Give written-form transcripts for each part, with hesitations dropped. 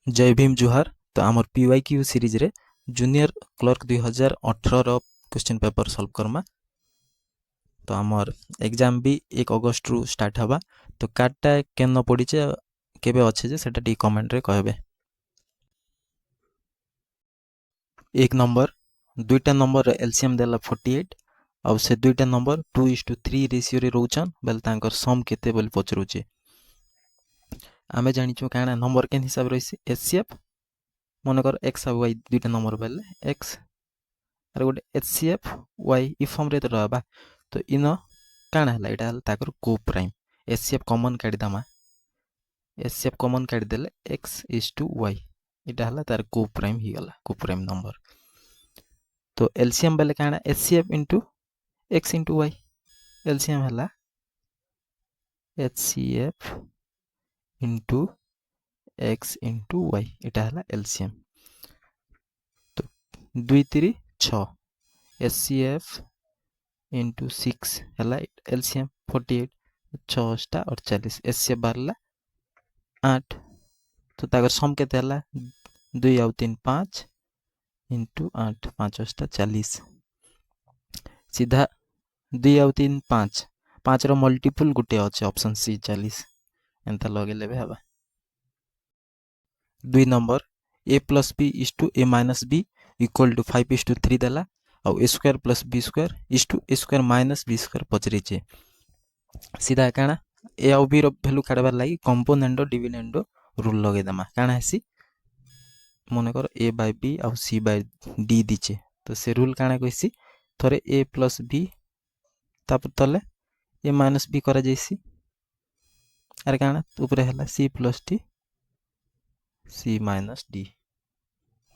जय भीम जुहार। तो आमर पीवाई क्यू सीरीज रे junior clerk 2018 question paper solve Karma. तो आमर एग्जाम भी 1 अगस्त रु स्टार्ट हवा। तो कार्डटा केन पड़ीचे केबे अच्छे जे सेटा टी कमेंट रे कहबे। 1 नंबर दुईटा नंबर एलसीएम देला 48 और से दुईटा नंबर 2:3 रेशियो रे रोचन बेल तांकर सम केते बोली पचरुचे। आमे जानिछु काना नंबर केन हिसाब रहिसी एचसीएफ मन कर एक्स और वाई दुईटा नंबर बेले एक्स और गोटे एचसीएफ वाई इ फॉर्म रे तो रहबा। तो इन काना हला एटा हला ताकर को प्राइम एचसीएफ कॉमन काढी दमा। एचसीएफ कॉमन काढी देले एक्स इज टू वाई एटा हला तार को प्राइम ही गला को प्राइम नंबर। तो एलसीएम बेले काना HCF into x into y LCM हला HCF into x into y एटा हला एलसीएम। तो 2 3 6 एचसीएफ इंटू 6 हला एलसीएम 48 6 48 एचसीएफ बारला 8। तो ताकर सम केते हला 2 और 3 5 इंटू 8 5 40 सीधा 2 और 3 5 5 रो मल्टीपल गुटे अच्छे ऑप्शन सी 40 एंता लगे लेबे हबा। 2 number a plus b is to a minus b equal to 5:3 देला और a square plus b square is to a square minus b square पचरीचे। सीधा काना a और b रो वैल्यू काढबार लागि कंपोनेंट डिविडेंड रूल लगे दमा। काना हेसी मन कर a बाय b और c बाय d दीचे। तो से रूल काना कहसी थरे a प्लस b तापर तले a माइनस b करा जैसी अरे काना ऊपर हला c plus d c minus d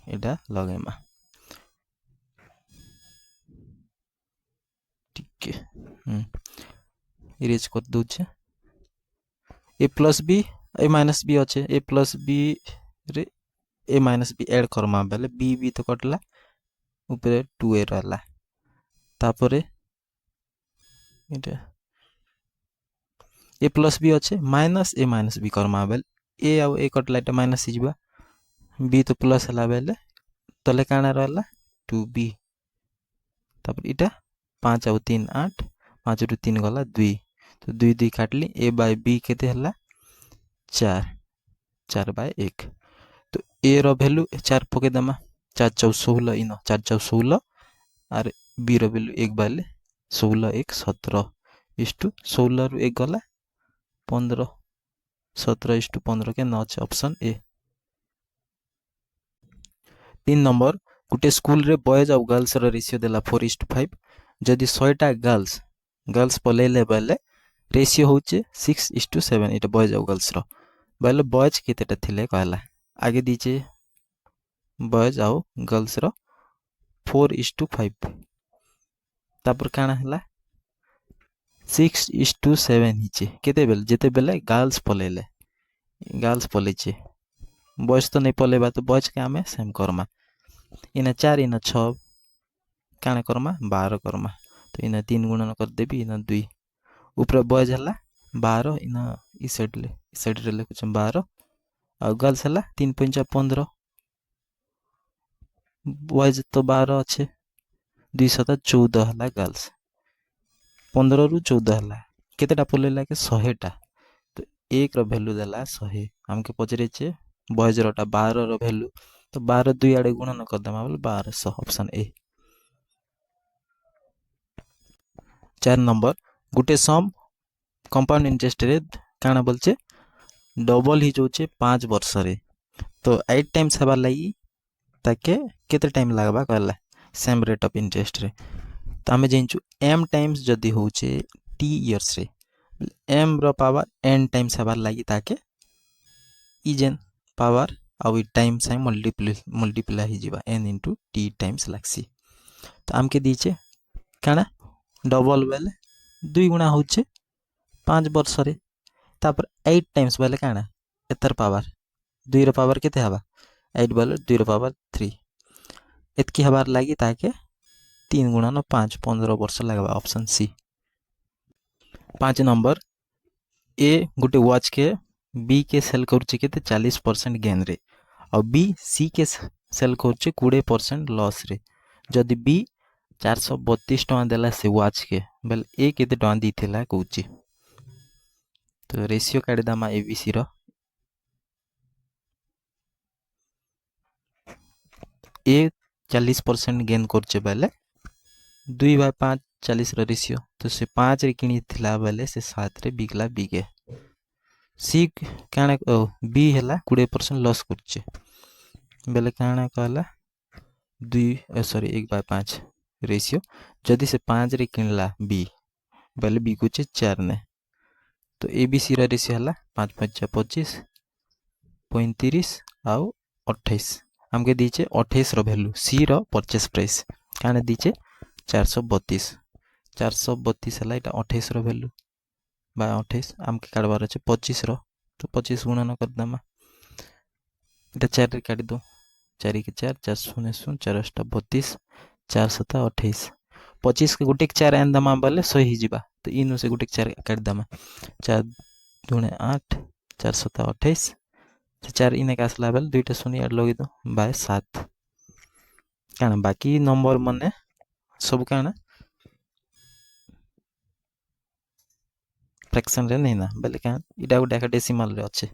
एटा लगेमा। ठीक है इरेज कर दूचे a plus b a minus b अच्छे a प्लस b रे a minus b add Karma बेले b तो कटला ऊपर 2a रहला तापरे एटा a प्लस b अच्छे माइनस b करमा बेले a और a catla Etah minus हिजबा b तो प्लस हला बेले तले काना रहला 2b तापर इटा 5 और 3 8 5 रु 3 गला 2 तो 2 2 काटली a बाय b केते हला 4 4 बाय 1। तो a रो वैल्यू 4 पके दमा 4 4 16 इन 4 4 16 और b रो वैल्यू 1 बाले 16 1 17 इस टू 16 रु 1 गला 15 17 इस टू 15 के न option A. 3 number Gute school रे बॉयज और गर्ल्स रो रेशियो देला 4:5 जदि 100टा गर्ल्स पलेले बेले रेशियो होचे 6:7 इटा बॉयज और गर्ल्स रो बेले बॉयज केतेटा थिले कहला आगे दीचे बॉयज और गर्ल्स रो 4:5 तापर काना हला 6:7 हिचे केते बेले जेते बेले गर्ल्स पलेचे बॉयज तो नहीं पलेबा तो बॉयज के आमे सेम करमा इना 4 इना 6 काना करमा 12 करमा। तो इना 3 गुणन कर देबी इना 2 ऊपर बॉयज हला 12 इना ई साइड रे लिखुछ 12 और गर्ल्स हला 3 5 15 बॉयज तो 12 अच्छे 214 हला गर्ल्स 15 रु 14 हला केतेटा पलेला के 100टा। तो 1 रो वैल्यू देला 100 हमके पचरेचे बॉयज रोटा 12 रो वैल्यू तो 12 2 आड़े गुणन कर देमा बोले 1200 option A. 4 number Gute some compound interest रे काना बोलचे डबल ही जोचे 5 वर्ष रे तो 8 टाइम्स हबार लागि ताके केते टाइम लागबा कहला सेम रेट ऑफ इंटरेस्ट रे। तो हमें जानचु m टाइम्स जदी होचे t इयर्स रे m रो पावर n टाइम्स हबार लागि ताके ई जेन पावर आउ ई टाइम साइ मल्टीप्लाई ही जीवा n इंटू t टाइम्स लागसी। तो आमके दीचे काना डबल बेले 2 गुणा होचे 5 वर्ष रे तापर 8 टाइम्स बेले काना एतर पावर 2 रो पावर केते हबा 8 बेले 2 रो पावर 3 एतकी हबार लागि ताके 3 गुणा न 5 15 वर्ष लागबा ऑप्शन सी। 5 नंबर ए गुटे वॉच के बी के सेल करूचे केते 40% गेन रे और बी सी के सेल कर 20% लॉस रे जदि बी 432 टका देला से वाच के बेले ए केते टका दीथिला कहूची तो रेशियो काढी दामा एबीसी रो ए 40% गेन करचे बेले 2/5 40 रो रेशियो तो से 5 रे किनी थिला बेले से 7 रे बिकला बिके सी काना बी हैला 20% लॉस करचे बेले काना कहला 1/5 रेशियो जदि से 5 रे किनला बी बेले बिकुचे 4 ने तो एबीसी रा रेशियो हैला 5 5 25 35 आउ 28 हमके दीचे 28 रो वैल्यू सी रो परचेस प्राइस काने दीचे 432 हैला एटा 28 रो वैल्यू बाय 28 हमके काढबार अछि 25 रो तो 25 गुणन कर दमा एटा 4 रे काढी दो 4 के 4 4 शून्य 4 8 32 4 7 28 25 के गुटे 4 आन दमा बोले 100 ही जिबा तो इनु से गुटे 4 काट दमा 4 2 8 4 7 28 4 इने का आसला बेल दुईटा शून्य ऐड लगे दो बाय 7 काना बाकी नंबर मने सब काना फ्रैक्शन रे नहीं ना बेले का इटा गुटे का डेसिमल रे अच्छे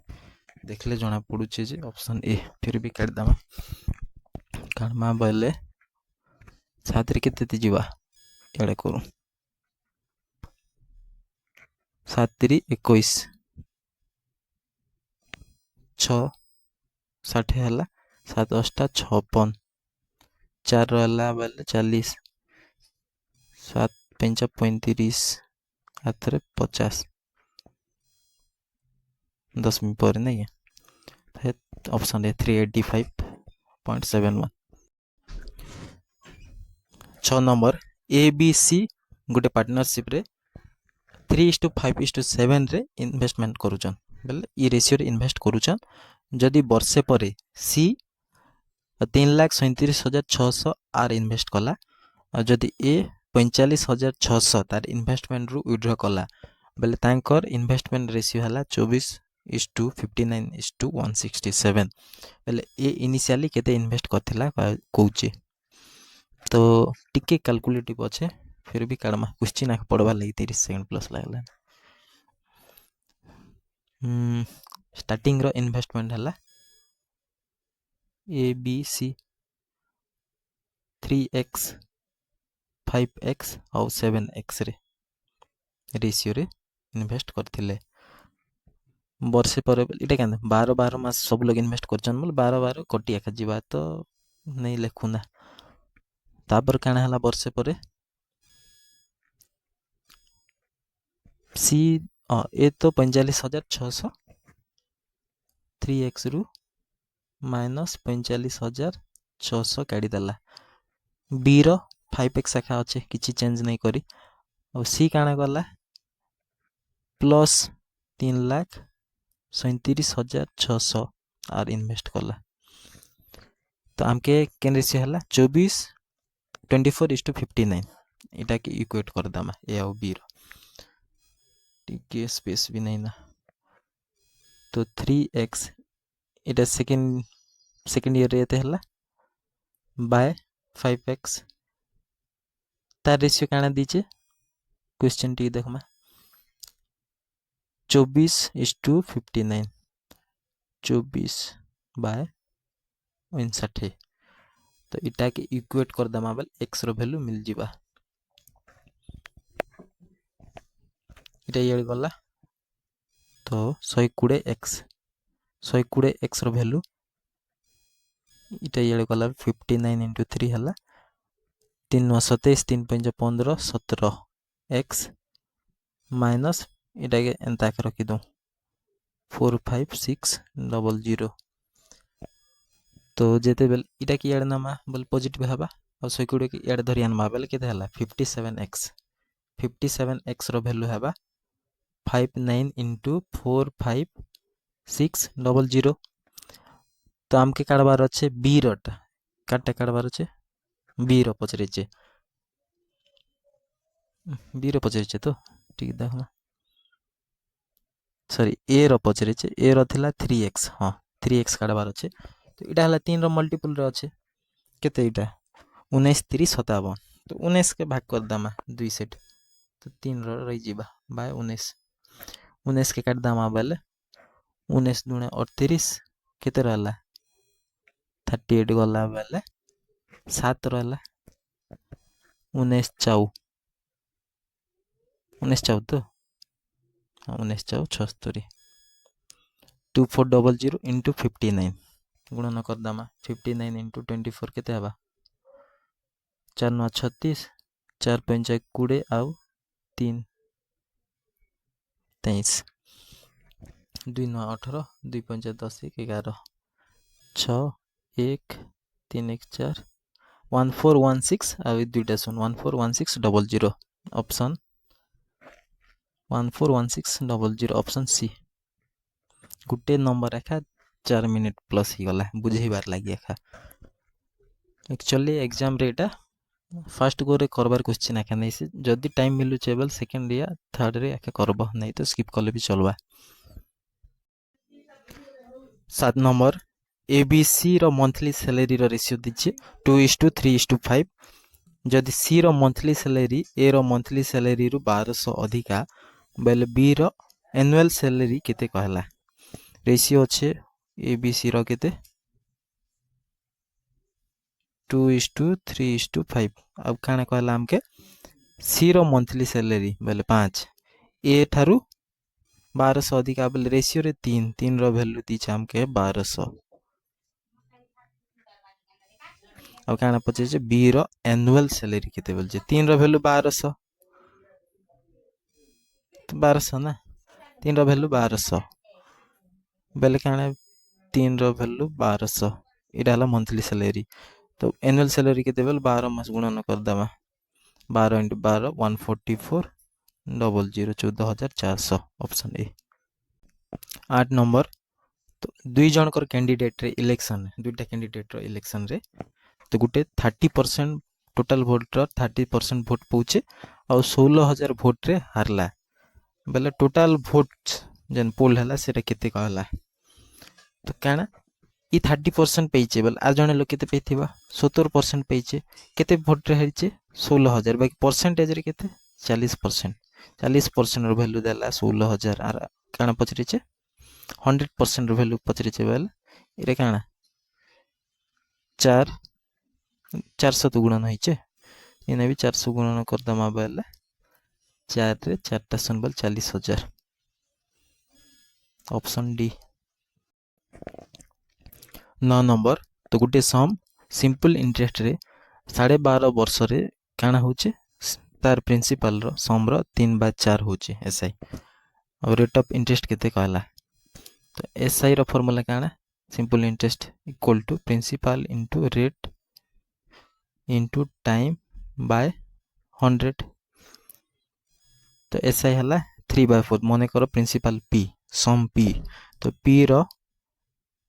देखले जना पड़ुचे जे ऑप्शन ए फिर भी काट दमा कानमा बेले 7 रे केते जिबा एडे करू 7 3 21 6 60 हला 7 8 56 4 हला बेले 40 7 5 35 हाथ रे 50 10 मिनट पर नहीं है option A 385.71 6 number A B C गोटे पार्टनरशिप रे 3:5:7 रे इन्वेस्टमेंट करूचन बेले ई रेशियो रे इन्वेस्ट करूचन जदि वर्षे परे सी 3,37,600 आर इन्वेस्ट कला और जदि ए 45,600 तार इन्वेस्टमेंट रु विड्रॉ कला बेले तांकर इन्वेस्टमेंट रेशियो हला 24:59:167 बेले ए इनिशियली केते इन्वेस्ट करथिला कहूचे तो टिके कैलकुलेटिव अच्छे फिर भी काढ़मा क्वेश्चन आके पढ़वा लगी 30 सेकंड प्लस लागला स्टार्टिंग रो इन्वेस्टमेंट हला ए बी सी 3x 5x और 7x रे रेशियो रे इन्वेस्ट करथिले वर्षे पर इटा क्या 12 मास सब लोग इन्वेस्ट करछन बोल 12 कटिया खा जीवा तो नहीं लिखुना तापर काना हला वर्षे पर सी ए तो 45,600 3x रु माइनस 45,600 काढ़ी देला बी रो 5x शाखा अच्छे किसी चेंज नहीं करी और सी काना गला प्लस 3,37,600 आर इन्वेस्ट कला तो आमके केन रेशियो हला 24:59 इटा के इक्वेट कर दमा ए और बी रो टिके स्पेस भी नहीं ना तो 3x इटा सेकंड ईयर रे हला बाय 5x तार रेशियो काना दीचे क्वेश्चन टी देखमा 24:59 24 बाय 59 तो इटा के इक्वेट कर दमा बेल x रो वैल्यू मिल जिबा इटा ये गला तो 120x रो वैल्यू इटा ये गला 59 × 3 हला 3 27 3 5 15 17 x माइनस इटा के एंता के रखी दो 45600 तो जेते बेल इटा की याड नामा बोल पॉजिटिव हबा और 120 की याड धरि आनमा बेल केते हला 57x रो वैल्यू हबा 59 × 45600 तो आमके काढबार अच्छे बी रोटा काटा काढबार अच्छे बी रो पचरेचे तो ठीक देखो सॉरी ए रो पचरेचे ए रो थिला 3x हाँ 3x काढबार अच्छे तो इटा हला 3 रो मल्टीपल रे अच्छे केते इटा 19 30 57 तो 19 के भाग कर दामा 2 सेट तो 3 रो रही जीवा बाय 19 19 के काट दामा बेले 19 दुणे 38 केते रहला 38 गला बेले 7 रहला 19 चाउ 19 चाउ तो 19 चाउ 76 2400 इंटू 59 गुणन कर दामा 59 इंटू 24 केते हबा 4 9 36 4 5 20 आउ 3 23 2 9 18 2 5 10 11 6 1 3 1 4 1416 आउ दुईटा सुन 141600 ऑप्शन 141600 ऑप्शन सी गुटे नंबर एखा 4 मिनिट प्लस ही गला बुझेबार लागि एखा एक्चुअली एग्जाम रे एटा फर्स्ट गो रे करबार क्वेश्चन एखा नै से जदी टाइम मिलु चेबल सेकंड या थर्ड रे एखा करबो नै तो स्किप करले भी चलबा 7 नंबर एबीसी रो मंथली सैलरी रो रेशियो दिछे 2:3:5 जदि सी रो मंथली सैलरी ए रो मंथली सैलरी रु 1200 अधिका बेले बी रो एनुअल सैलरी केते कहला रेशियो अच्छे एबीसी रो केते 2:3:5 अब काना कहला हमके सी रो मंथली सैलरी बेले 5 ए थारु 1200 अधिका बेले रेशियो रे 3 3 रो वैल्यू दिछा हमके 1200 अब काना पचे बी रो एनुअल सैलरी केते बोलजे 3 रो वैल्यू 1200 तो 1200 ना 3 रो वैल्यू 1200 बेले काना 3 रो वैल्यू 1200 इडा हला मंथली सैलरी तो एनुअल सैलरी केते बेल 12 मास गुणन कर दमा 12 * 12 144 00 14400 ऑप्शन ए 8 नंबर तो दुई जन कर कैंडिडेट रे इलेक्शन दुईटा कैंडिडेट रो इलेक्शन रे तो गुटे 30% टोटल वोट रो 30% वोट पहुचे और 16000 वोट रे हारला बेले टोटल वोट जन पोल हला सेटा केते कहला तो काना ई 30% पेइचे बेल आ जने लोक केते पेइथिबा 70% पेइचे केते वोट रे हारिचे 16000 बाकी परसेंटेज रे केते 40% 40% रो वैल्यू देला 16000 आर काना पचरिचे 100% रो वैल्यू पचरिचे बेल इरे काना 4 400 तो गुणन होइचे इने भी 400 गुणन कर दमा बेल 4 रे 4टा सुन बेल 40000 ऑप्शन डी 9 नंबर तो गुटे सम सिंपल इंटरेस्ट रे 12.5 वर्ष रे काना होचे तार प्रिंसिपल रो सम रो 3/4 होचे एसआई और रेट ऑफ इंटरेस्ट केते कहला तो एसआई रो फार्मूला काना simple interest equal to principal into rate into time by 100 तो एसआई हला 3/4 मने करो प्रिंसिपल पी सम पी तो पी रो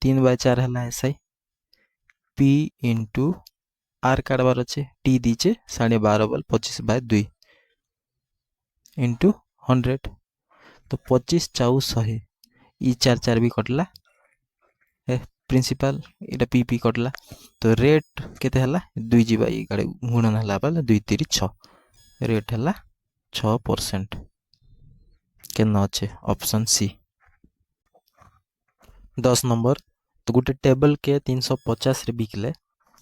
3/4 हला एसआई पी इनटू आर काटबार अच्छे टी दीचे 12.5 बल 25/2 इनटू 100 तो 25 चाउ 100 ई 4 4 भी कटला प्रिंसिपल इटा पी कटला तो रेट केते हला 2 जीवा ई गाडे गुणन हला बल 2 3 6 रेट हला 6% केना अच्छे ऑप्शन सी 10 नंबर तो गुटे टेबल के 350 रे बिकले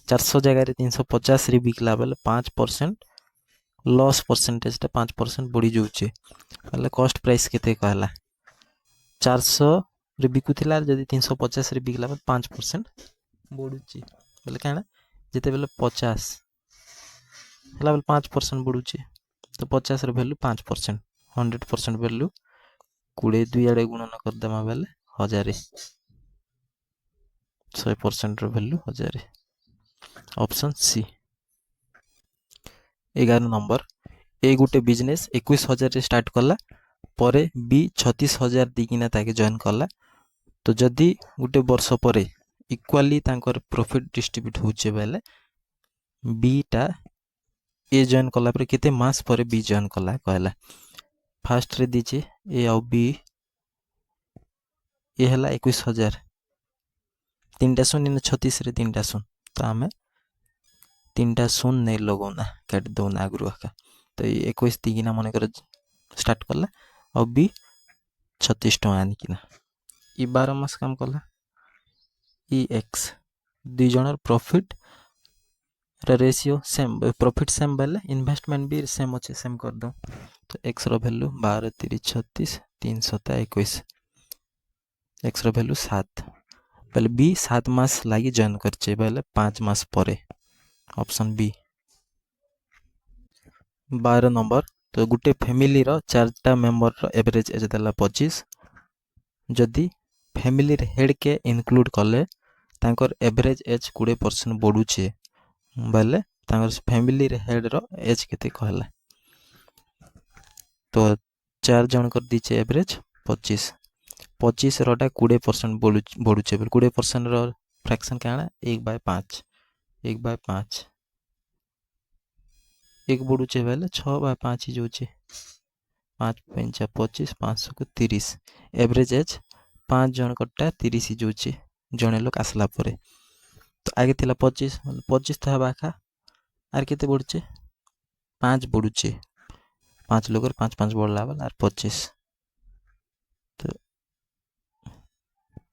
400 जगह रे 350 रे बिकला बेले 5% लॉस परसेंटेज टा 5% बढ़ी जाउचे मतलब कॉस्ट प्राइस केते कहला 400 रे बिकुथिला जदी 350 रे बिकला बेले 5% बढ़ुची बोले काना जेते बेले 50 हला बेले 5% बढ़ुची तो 50 रे वैल्यू 5% 100% वैल्यू 20 2 आडे गुणन कर देमा बेले 1000 100% रो वैल्यू 1000 ऑप्शन सी 11 नंबर ए गुटे बिजनेस 21000 रे स्टार्ट कला परे बी 36000 दिकिना ताके जॉइन कला तो जदी गुटे वर्ष परे इक्वाली तांकर प्रॉफिट डिस्ट्रीब्यूट होचे बेले बी टा ए जॉइन कला परे केते मास परे बी जॉइन कला कहला फर्स्ट रे दिचे ए और बी ए हला 21000 तीनटा शून इन 36 रे तीनटा शून तो आम तीनटा शून नहीं लगौना काट दौना आगु एका तो 21 दिकिना मन कर स्टार्ट कला और बी 36 टଙ୍କା आनिकिना इ 12 मास काम कला इ एक्स दुई जनर profit ratio same profit same बेले इन्वेस्टमेंट भी सेम अच्छे सेम कर दो तो एक्स रो वैल्यू 12 3 36 3 7 21 एक्स रो वैल्यू 7 पहले बी 7 मास लगी जॉइन करचे पहले 5 मास परे ऑप्शन बी 12 नंबर तो गुटे फैमिली रो चारटा मेंबर रो एवरेज एज देला 25 जदि फैमिली रे हेड के इंक्लूड कले तांकर एवरेज एज 20% बढ़ुचे बेले तांकर फैमिली रे हेड रो एज केते कहला तो 4 जन कर दीचे एवरेज 25 25 रोटा 20% बढ़ुचे बोल 20% रो फ्रैक्शन काना 1/5 1/5 एक बढ़ुचे बेले 6/5 ही जोचे 5 5 25 500 को 30 एवरेज एज 5 जन कटा 30 ही जोचे जने लोग आसला परे तो आगे थिला 25 25 था बाखा आर केते बढ़ुचे 5 बढ़ुचे 5 लोगर 5 5 बढ़ला वाला आर 25 तो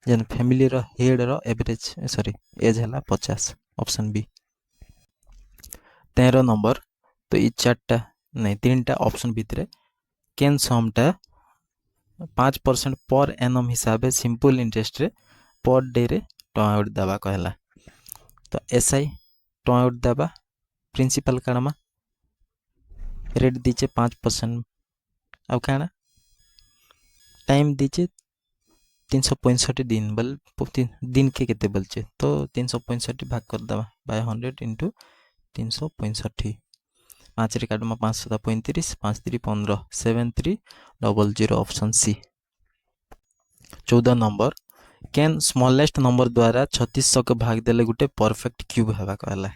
जन फैमिली रो हेड रो एवरेज सॉरी एज हला 50 ऑप्शन बी 13 नंबर तो इ चारटा नहीं तीनटा ऑप्शन भितरे केन समटा 5% पर एनम हिसाब से सिंपल इंटरेस्ट रे पर डे रे टଙ୍କା उठ दबा कहला तो एसआई टଙ୍କା उठ दबा प्रिंसिपल कानमा रेट दीचे 5% अब काना टाइम दीचे 365 दिन बल दिन के केते बोलचे तो 365 भाग कर दबा बाय 100 इंटू 365 5 रे काटमा 5 7 35 5 3 15 7 3 00 ऑप्शन सी 14 नंबर केन स्मॉलेस्ट नंबर द्वारा 3600 के भाग देले गुटे परफेक्ट क्यूब हेबा कहला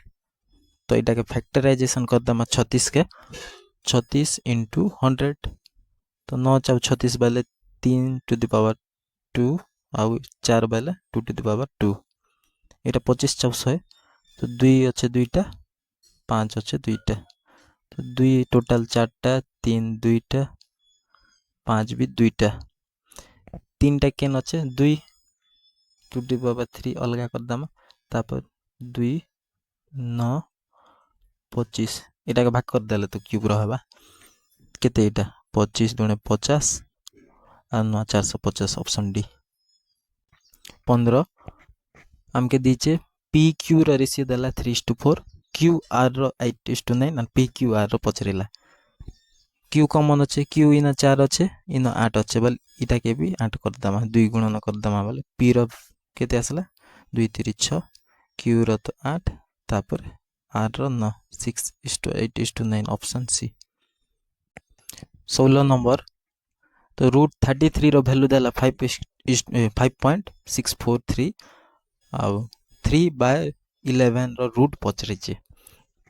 तो इटा के फैक्टराइजेशन कर दमा 36 के 36 इंटू 100 तो 9 चाउ 36 बेले 3 टू द पावर 2 आउ 4 बेले 2 टू द पावर 2 इटा 25 चाउ 100 तो 2 अच्छे दुईटा 5 अच्छे दुईटा तो 2 टोटल 4टा 3 दुईटा 5 भी दुईटा 3टा केन अच्छे 2 टू द पावर 3 अलगा कर दमा तापर 2 9 25 इटा के भाग कर देले तो क्यूब रहबा केते इटा 25 दुणे 50 और 9 450 ऑप्शन डी 15 हमके दीचे पी क्यू रो रेशियो देला 3:4 क्यू आर रो 8:9 और पी क्यू आर रो पचरेला क्यू कॉमन अच्छे क्यू इन 4 अच्छे इन 8 अच्छे बल इटा के भी 8 कर दमा 2 गुणन कर दमा बल पी रो केते आसला 2 3 6 क्यू रो तो 8 तापर आर रो 9 6:8:9 ऑप्शन सी 16 नंबर तो रूट 33 रो वैल्यू देला 5.643 आउ 3/11 रो रूट पचरेचे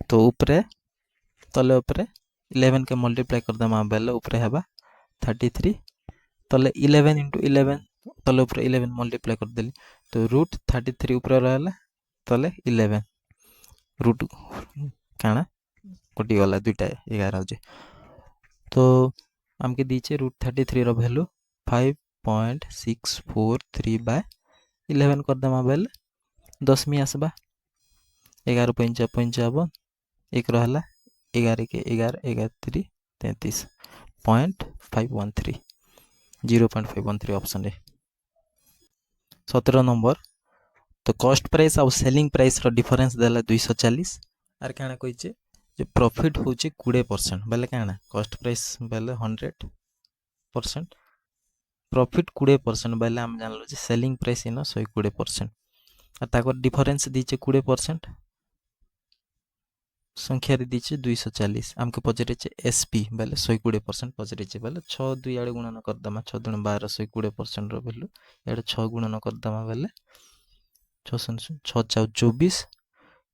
तो ऊपरे तले ऊपरे 11 के मल्टीप्लाई कर दमा बेले ऊपरे हेबा 33 तले 11 इंटू 11 तले ऊपरे 11 मल्टीप्लाई कर देली तो रूट 33 ऊपरे रहला तले 11 रूट काना कटी गला दुईटा 11 हो तो हमके दीचे रूट 33 रो वैल्यू 5.643/11 कर दमा बेले 10 मी आसबा 11 5 55 एक रहला 11 के 11 11 3 33.513 0.513 ऑप्शन ए 17 नंबर तो कॉस्ट प्राइस और सेलिंग प्राइस रो डिफरेंस देला 240 आर काना कहिचे जे प्रॉफिट होचे 20% बेले काना कॉस्ट प्राइस बेले 100% प्रॉफिट 20% बेले हम जानलो जे selling price in 120% uh Takar difference दीचे 20% संख्या रे दीचे 240 हमके पचरेचे एसपी बेले 120% पचरेचे बेले 6 2 आड़े गुणन कर दमा 6 2 12 120% रो वैल्यू एडे 6 गुणन कर दमा बेले 6 6 24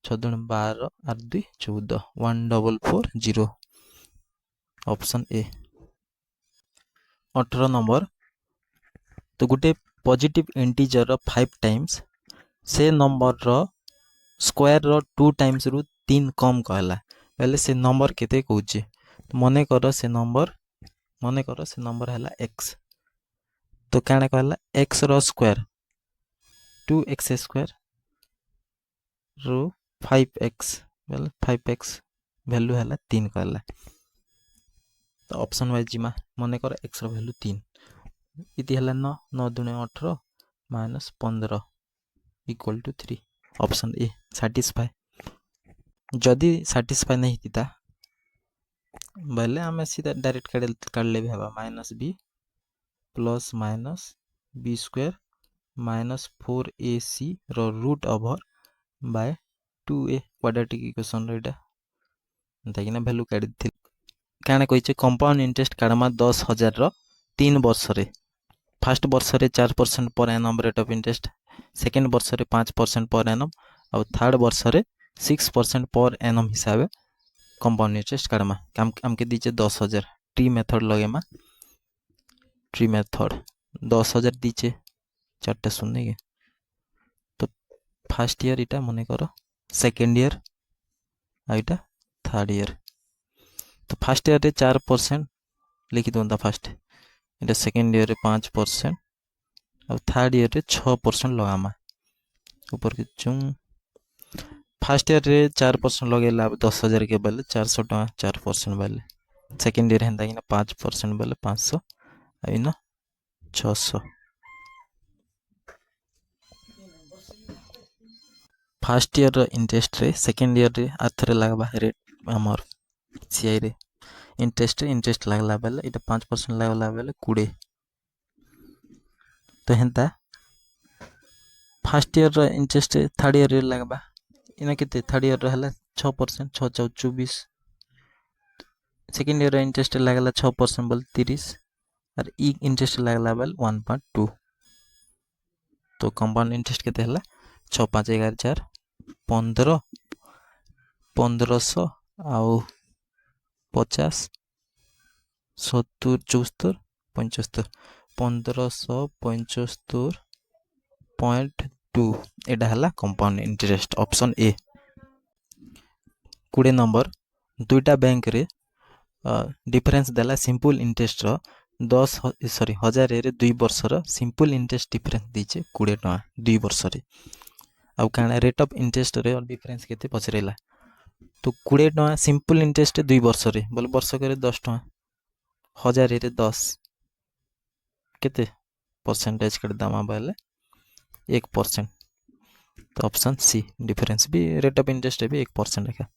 6 2 12 और 2 14 1440 ऑप्शन ए 18 नंबर तो गुटे पॉजिटिव इंटीजर 5 टाइम्स से नंबर रो स्क्वायर रो 2 टाइम्स रु 3 कम कहला बेले से नंबर केते कहूचे तो मने कर से नंबर हैला x तो काणे कहला x रो स्क्वायर 2x स्क्वायर रु 5x बेले 5x वैल्यू हैला 3 कहला तो ऑप्शन वाइज जिमा मने कर x रो वैल्यू 3 इति हैला 9 9 दुने 18 minus 15 equal to 3 option A satisfy जदि सैटिस्फाई नहीं थिता बेले आमे सीधा डायरेक्ट काढ ले भी हवा minus b plus minus b square minus 4ac रो root over by 2a quadratic equation रो इटा ताकिना वैल्यू काढी थि काने कहिचे कंपाउंड इंटरेस्ट काढमा 10,000 रो 3 वर्ष रे फर्स्ट वर्ष रे 4% per annum rate of interest second वर्ष रे 5% पर एनम और थर्ड वर्ष रे 6% पर एनम हिसाब कंपाउंड इंटरेस्ट काढमा काम के दीचे 10,000 ट्री मेथड लगेमा ट्री मेथड 10,000 दीचे चारटे सुनने के तो फर्स्ट ईयर इटा मने करो सेकंड ईयर आइटा थर्ड ईयर तो फर्स्ट ईयर रे 4% लिखि दोंता फर्स्ट इटा सेकंड ईयर रे 5% और थर्ड ईयर रे 6% लगामा ऊपर के चुं फर्स्ट ईयर रे 4% लगेला 10,000 के बेले 400 टका 4% बेले सेकंड ईयर हेंदा किना 5% बेले 500 आइना 600 फर्स्ट ईयर रो इंटरेस्ट रे सेकंड ईयर रे आथरे लागबा रेट हमर सीआई रे इंटरेस्ट लागला बेले इटा 5% लागला बेले 20 तो हेंता फर्स्ट ईयर रो इंटरेस्ट थर्ड ईयर रे लागबा इना केते थर्ड ईयर रो हला 6% 6 4 24 सेकंड ईयर रो इंटरेस्ट लागला 6% बोल 30 और ई इंटरेस्ट लागला बेल 1.2 तो कंपाउंड इंटरेस्ट केते हला 6 5 11 4 15 1500 आउ 50 70 74 75 1575.2 एटा हला compound interest option A 20 number दुईटा बैंक रे डिफरेंस देला सिंपल इंटरेस्ट रो 1000 रे 2 वर्ष रो सिंपल इंटरेस्ट डिफरेंस दीचे 20 टका 2 वर्ष रे आ काना रेट ऑफ इंटरेस्ट रे डिफरेंस केते पचरेला तो 20 टका सिंपल इंटरेस्ट 2 वर्ष रे बोल वर्ष करे 10 टका 1000 रे 10 केते परसेंटेज कर दामा बेले 1% तो ऑप्शन सी डिफरेंस भी रेट ऑफ इंटरेस्ट भी 1% है